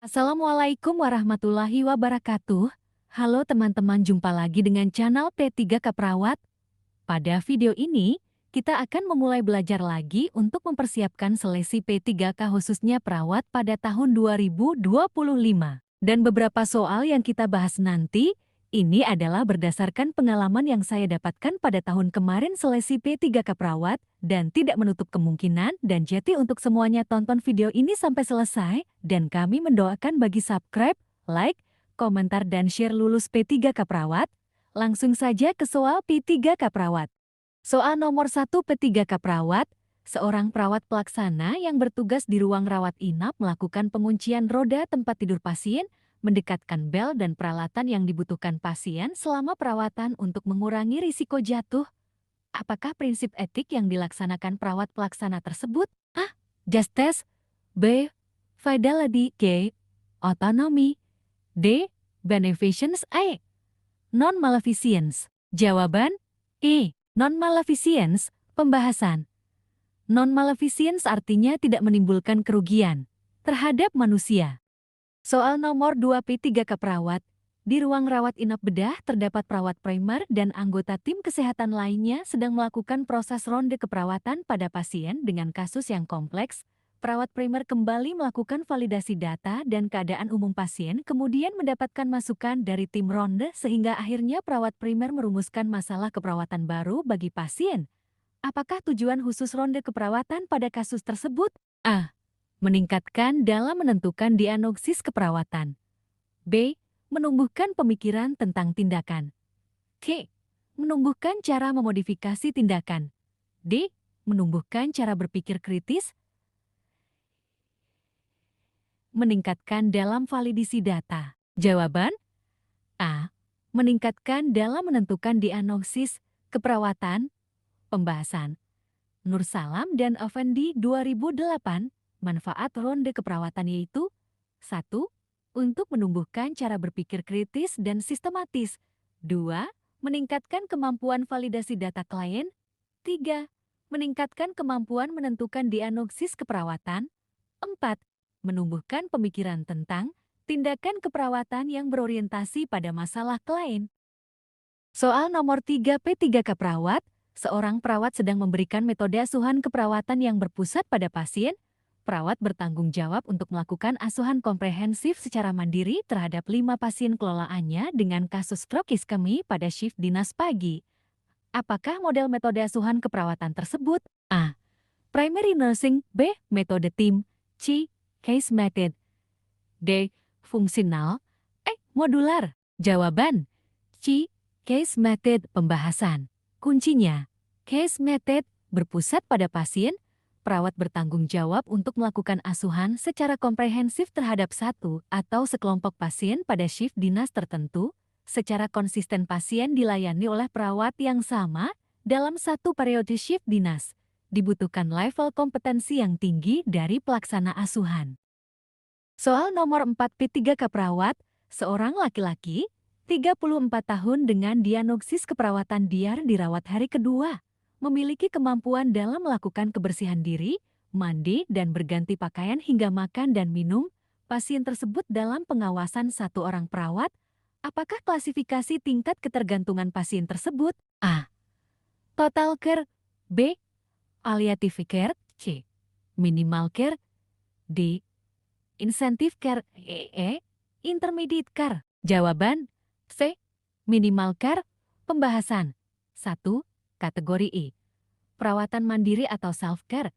Assalamualaikum warahmatullahi wabarakatuh. Halo teman-teman, jumpa lagi dengan channel P3K Perawat. Pada video ini, kita akan memulai belajar lagi untuk mempersiapkan seleksi P3K khususnya perawat pada tahun 2025. Dan beberapa soal yang kita bahas nanti, ini adalah berdasarkan pengalaman yang saya dapatkan pada tahun kemarin seleksi P3K Perawat, dan tidak menutup kemungkinan dan jadi untuk semuanya tonton video ini sampai selesai, dan kami mendoakan bagi subscribe, like, komentar dan share lulus P3K Perawat. Langsung saja ke soal P3K Perawat. Soal nomor 1 P3K Perawat, seorang perawat pelaksana yang bertugas di ruang rawat inap melakukan penguncian roda tempat tidur pasien, mendekatkan bel dan peralatan yang dibutuhkan pasien selama perawatan untuk mengurangi risiko jatuh. Apakah prinsip etik yang dilaksanakan perawat pelaksana tersebut? A. Justice. B. Fidelity. C. Autonomy. D. Beneficence. A. Non-maleficence. Jawaban E. Non-maleficence. Pembahasan. Non-maleficence artinya tidak menimbulkan kerugian terhadap manusia. Soal nomor 2 P3K Perawat. Di ruang rawat inap bedah terdapat perawat primer dan anggota tim kesehatan lainnya sedang melakukan proses ronde keperawatan pada pasien dengan kasus yang kompleks. Perawat primer kembali melakukan validasi data dan keadaan umum pasien, kemudian mendapatkan masukan dari tim ronde sehingga akhirnya perawat primer merumuskan masalah keperawatan baru bagi pasien. Apakah tujuan khusus ronde keperawatan pada kasus tersebut? A. Meningkatkan dalam menentukan diagnosis keperawatan. B. Menumbuhkan pemikiran tentang tindakan. C. Menumbuhkan cara memodifikasi tindakan. D. Menumbuhkan cara berpikir kritis. Meningkatkan dalam validasi data. Jawaban A. Meningkatkan dalam menentukan diagnosis keperawatan. Pembahasan. Nur Salam dan Effendi 2008. Manfaat ronde keperawatan yaitu 1. Untuk menumbuhkan cara berpikir kritis dan sistematis. 2. Meningkatkan kemampuan validasi data klien. 3. Meningkatkan kemampuan menentukan diagnosis keperawatan. 4. Menumbuhkan pemikiran tentang tindakan keperawatan yang berorientasi pada masalah klien. Soal nomor 3 P3K Perawat. Seorang perawat sedang memberikan metode asuhan keperawatan yang berpusat pada pasien. Perawat bertanggung jawab untuk melakukan asuhan komprehensif secara mandiri terhadap 5 pasien kelolaannya dengan kasus stroke iskemi pada shift dinas pagi. Apakah model metode asuhan keperawatan tersebut? A. Primary nursing. B. Metode tim. C. Case method. D. Fungsional. E. Modular. Jawaban C. Case method. Pembahasan. Kuncinya, case method berpusat pada pasien. Perawat bertanggung jawab untuk melakukan asuhan secara komprehensif terhadap satu atau sekelompok pasien pada shift dinas tertentu. Secara konsisten pasien dilayani oleh perawat yang sama dalam satu periode shift dinas. Dibutuhkan level kompetensi yang tinggi dari pelaksana asuhan. Soal nomor 4 P3K Perawat. Seorang laki-laki, 34 tahun dengan diagnosis keperawatan DIAR dirawat hari kedua. Memiliki kemampuan dalam melakukan kebersihan diri, mandi dan berganti pakaian hingga makan dan minum. Pasien tersebut dalam pengawasan satu orang perawat. Apakah klasifikasi tingkat ketergantungan pasien tersebut? A. Total care. B. Palliative care. C. Minimal care. D. Incentive care. E. Intermediate care. Jawaban C. Minimal care. Pembahasan. 1. Kategori E. Perawatan mandiri atau self-care.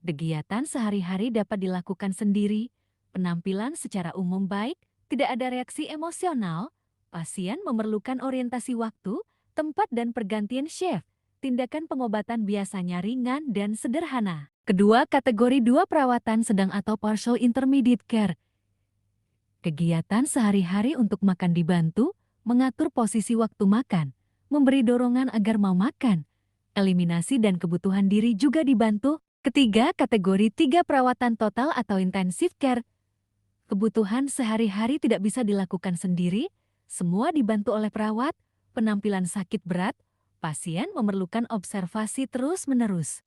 Kegiatan sehari-hari dapat dilakukan sendiri. Penampilan secara umum baik, tidak ada reaksi emosional. Pasien memerlukan orientasi waktu, tempat dan pergantian shift. Tindakan pengobatan biasanya ringan dan sederhana. Kedua, kategori 2 perawatan sedang atau partial intermediate care. Kegiatan sehari-hari untuk makan dibantu, mengatur posisi waktu makan, memberi dorongan agar mau makan, eliminasi dan kebutuhan diri juga dibantu. Ketiga, kategori 3 perawatan total atau intensive care. Kebutuhan sehari-hari tidak bisa dilakukan sendiri, semua dibantu oleh perawat, penampilan sakit berat, pasien memerlukan observasi terus-menerus.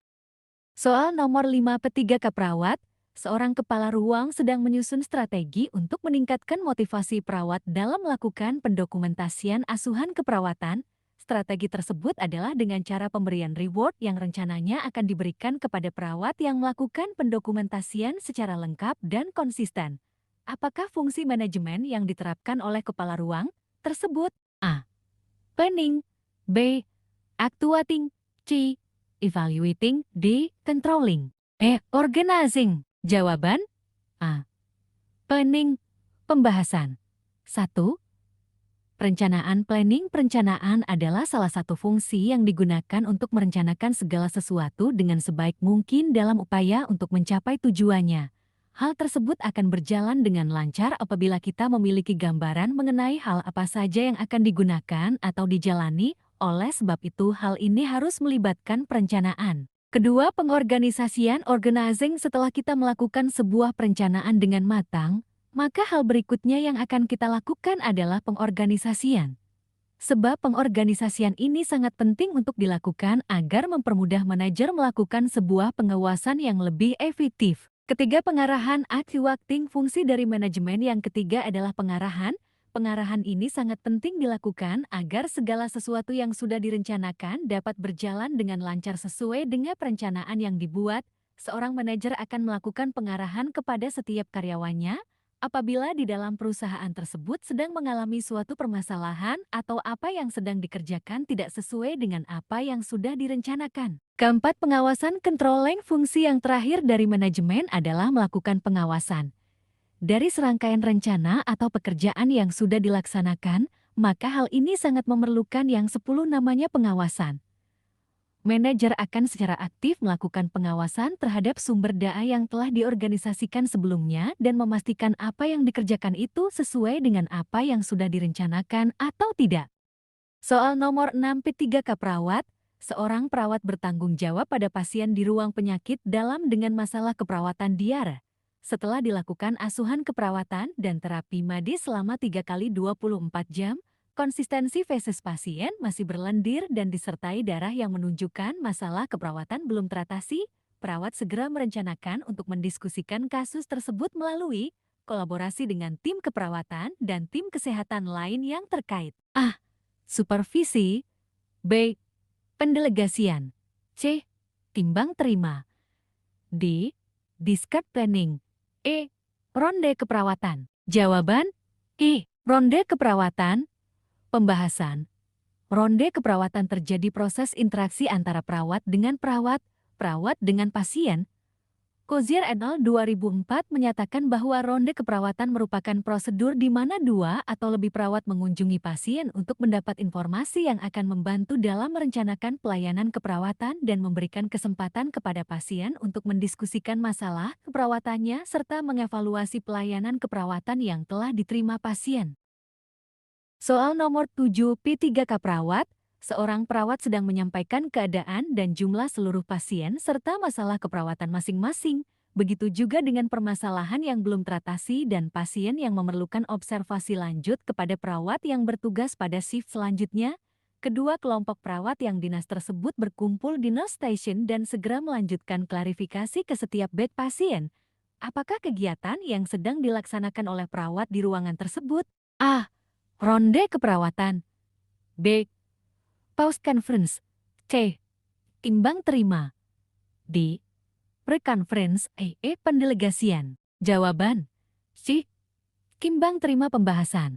Soal nomor 5 P3K Perawat. seorang kepala ruang sedang menyusun strategi untuk meningkatkan motivasi perawat dalam melakukan pendokumentasian asuhan keperawatan. Strategi tersebut adalah dengan cara pemberian reward yang rencananya akan diberikan kepada perawat yang melakukan pendokumentasian secara lengkap dan konsisten. Apakah fungsi manajemen yang diterapkan oleh kepala ruang tersebut? A. Planning. B. Actuating. C. Evaluating. D. Controlling. E. Organizing. Jawaban A. Planning. Pembahasan 1. Perencanaan. Perencanaan adalah salah satu fungsi yang digunakan untuk merencanakan segala sesuatu dengan sebaik mungkin dalam upaya untuk mencapai tujuannya. Hal tersebut akan berjalan dengan lancar apabila kita memiliki gambaran mengenai hal apa saja yang akan digunakan atau dijalani. Oleh sebab itu, hal ini harus melibatkan perencanaan. Kedua, pengorganisasian organizing. Setelah kita melakukan sebuah perencanaan dengan matang, maka hal berikutnya yang akan kita lakukan adalah pengorganisasian. Sebab pengorganisasian ini sangat penting untuk dilakukan agar mempermudah manajer melakukan sebuah pengawasan yang lebih efektif. Ketiga, pengarahan. Actuating. Fungsi dari manajemen yang ketiga adalah pengarahan. Pengarahan ini sangat penting dilakukan agar segala sesuatu yang sudah direncanakan dapat berjalan dengan lancar sesuai dengan perencanaan yang dibuat. Seorang manajer akan melakukan pengarahan kepada setiap karyawannya apabila di dalam perusahaan tersebut sedang mengalami suatu permasalahan atau apa yang sedang dikerjakan tidak sesuai dengan apa yang sudah direncanakan. Keempat, pengawasan. Controlling. Fungsi yang terakhir dari manajemen adalah melakukan pengawasan. Dari serangkaian rencana atau pekerjaan yang sudah dilaksanakan, maka hal ini sangat memerlukan yang 10 namanya pengawasan. Manajer akan secara aktif melakukan pengawasan terhadap sumber daya yang telah diorganisasikan sebelumnya dan memastikan apa yang dikerjakan itu sesuai dengan apa yang sudah direncanakan atau tidak. Soal nomor 6 P3K perawat. Seorang perawat bertanggung jawab pada pasien di ruang penyakit dalam dengan masalah keperawatan diare. Setelah dilakukan asuhan keperawatan dan terapi medis selama 3 kali 24 jam, konsistensi feses pasien masih berlendir dan disertai darah yang menunjukkan masalah keperawatan belum teratasi. Perawat segera merencanakan untuk mendiskusikan kasus tersebut melalui kolaborasi dengan tim keperawatan dan tim kesehatan lain yang terkait. A. Supervisi. B. Pendelegasian. C. Timbang terima. D. Discard planning. E. Ronde keperawatan. Jawaban E. Ronde keperawatan. Pembahasan. Ronde keperawatan terjadi proses interaksi antara perawat dengan perawat dengan pasien. Kozier et al. 2004 menyatakan bahwa ronde keperawatan merupakan prosedur di mana 2 atau lebih perawat mengunjungi pasien untuk mendapat informasi yang akan membantu dalam merencanakan pelayanan keperawatan dan memberikan kesempatan kepada pasien untuk mendiskusikan masalah keperawatannya serta mengevaluasi pelayanan keperawatan yang telah diterima pasien. Soal nomor 7 P3K perawat. Seorang perawat sedang menyampaikan keadaan dan jumlah seluruh pasien serta masalah keperawatan masing-masing. Begitu juga dengan permasalahan yang belum teratasi dan pasien yang memerlukan observasi lanjut kepada perawat yang bertugas pada shift selanjutnya. Kedua kelompok perawat yang dinas tersebut berkumpul di nurse station dan segera melanjutkan klarifikasi ke setiap bed pasien. Apakah kegiatan yang sedang dilaksanakan oleh perawat di ruangan tersebut? A. Ronde keperawatan. B. Pause conference. C. Timbang terima. D. Pre-conference. E. Pendelegasian. Jawaban C. Timbang terima pembahasan.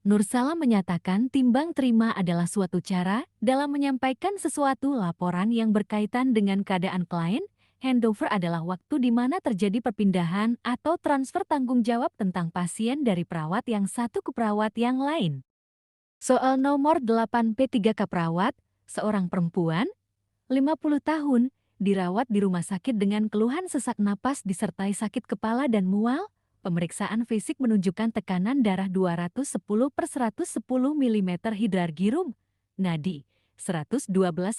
Nursalam menyatakan timbang terima adalah suatu cara dalam menyampaikan sesuatu laporan yang berkaitan dengan keadaan klien. Handover adalah waktu di mana terjadi perpindahan atau transfer tanggung jawab tentang pasien dari perawat yang satu ke perawat yang lain. Soal nomor 8 P3K perawat. Seorang perempuan, 50 tahun, dirawat di rumah sakit dengan keluhan sesak napas disertai sakit kepala dan mual. Pemeriksaan fisik menunjukkan tekanan darah 210/110 mm hidrargyrum, nadi 112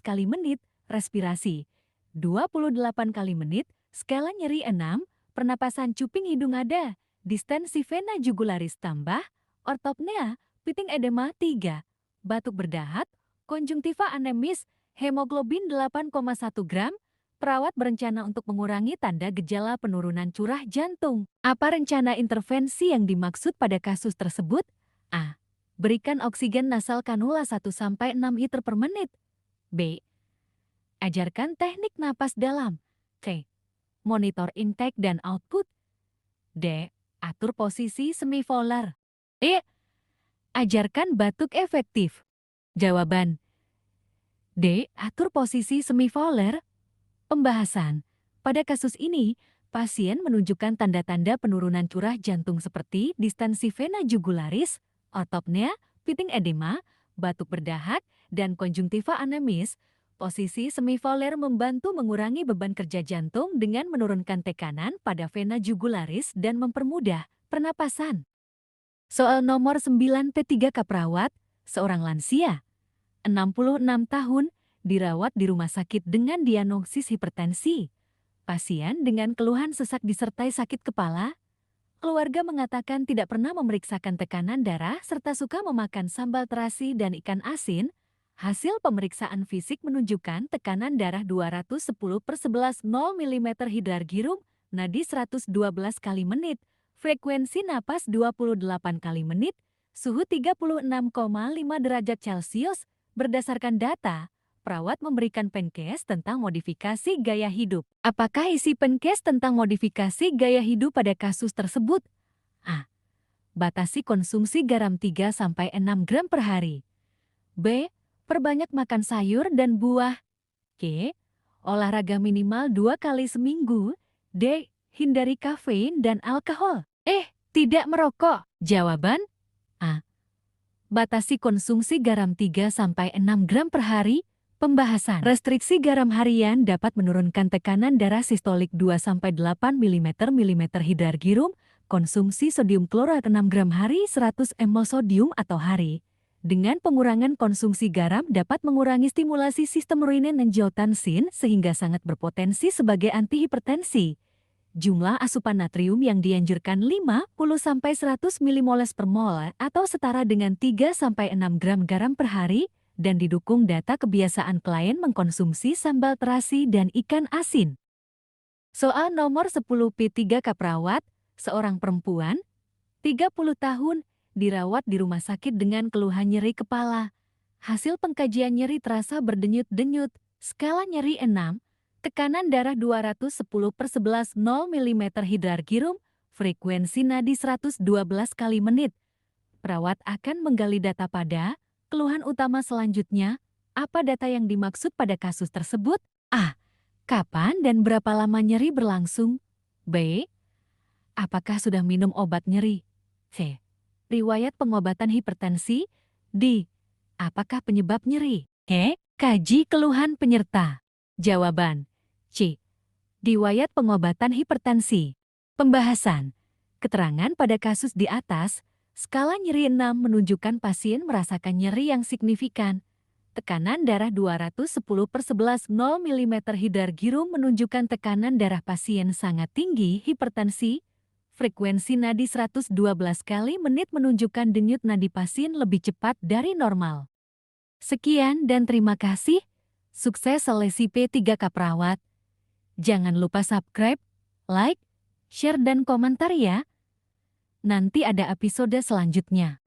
kali menit, respirasi 28 kali menit, skala nyeri 6, pernapasan cuping hidung ada, distensi vena jugularis tambah, ortopnea, piting edema 3, batuk berdahak, konjungtiva anemis, hemoglobin 8,1 gram, Perawat berencana untuk mengurangi tanda gejala penurunan curah jantung. Apa rencana intervensi yang dimaksud pada kasus tersebut? A. Berikan oksigen nasal kanula 1-6 liter per menit. B. Ajarkan teknik napas dalam. C. Monitor intake dan output. D. Atur posisi semivolar. E. Ajarkan batuk efektif. Jawaban D. Atur posisi semivolar. Pembahasan. Pada kasus ini, pasien menunjukkan tanda-tanda penurunan curah jantung seperti distensi vena jugularis, ortopnea, piting edema, batuk berdahak, dan konjungtiva anemis. Posisi semivolar membantu mengurangi beban kerja jantung dengan menurunkan tekanan pada vena jugularis dan mempermudah pernapasan. Soal nomor 9 P3 Kaprawat, seorang lansia, 66 tahun, dirawat di rumah sakit dengan diagnosis hipertensi. Pasien dengan keluhan sesak disertai sakit kepala. Keluarga mengatakan tidak pernah memeriksakan tekanan darah serta suka memakan sambal terasi dan ikan asin. Hasil pemeriksaan fisik menunjukkan tekanan darah 210/11 mm hidrargyrum, nadi 112 kali menit, frekuensi napas 28 kali menit, suhu 36,5 derajat Celcius. Berdasarkan data, perawat memberikan penkes tentang modifikasi gaya hidup. Apakah isi penkes tentang modifikasi gaya hidup pada kasus tersebut? A. Batasi konsumsi garam 3-6 gram per hari. B. Perbanyak makan sayur dan buah. C. Olahraga minimal 2 kali seminggu. D. Hindari kafein dan alkohol. Tidak merokok. Jawaban A. Batasi konsumsi garam 3-6 gram per hari. Pembahasan. Restriksi garam harian dapat menurunkan tekanan darah sistolik 2-8 mm hidrargyrum, konsumsi sodium klorat 6 gram hari 100 ml sodium atau hari. Dengan pengurangan konsumsi garam dapat mengurangi stimulasi sistem renin-angiotensin sehingga sangat berpotensi sebagai antihipertensi. Jumlah asupan natrium yang dianjurkan 50-100 mmol per mol atau setara dengan 3-6 gram garam per hari, dan didukung data kebiasaan klien mengkonsumsi sambal terasi dan ikan asin. Soal nomor 10 P3 Kaprawat, seorang perempuan, 30 tahun, dirawat di rumah sakit dengan keluhan nyeri kepala. Hasil pengkajian nyeri terasa berdenyut-denyut, skala nyeri 6, tekanan darah 210/11 mm hidrargyrum, frekuensi nadi 112 kali menit. Perawat akan menggali data pada keluhan utama selanjutnya. Apa data yang dimaksud pada kasus tersebut? A. Kapan dan berapa lama nyeri berlangsung? B. Apakah sudah minum obat nyeri? C. Riwayat pengobatan hipertensi? D. Apakah penyebab nyeri? E. Kaji keluhan penyerta. Jawaban C. Riwayat pengobatan hipertensi. Pembahasan. Keterangan pada kasus di atas, skala nyeri 6 menunjukkan pasien merasakan nyeri yang signifikan. Tekanan darah 210/11 mm hidrargyrum menunjukkan tekanan darah pasien sangat tinggi, hipertensi. Frekuensi nadi 112 kali menit menunjukkan denyut nadi pasien lebih cepat dari normal. Sekian dan terima kasih. Sukses seleksi P3 Kaprawat. Jangan lupa subscribe, like, share dan komentar ya. Nanti ada episode selanjutnya.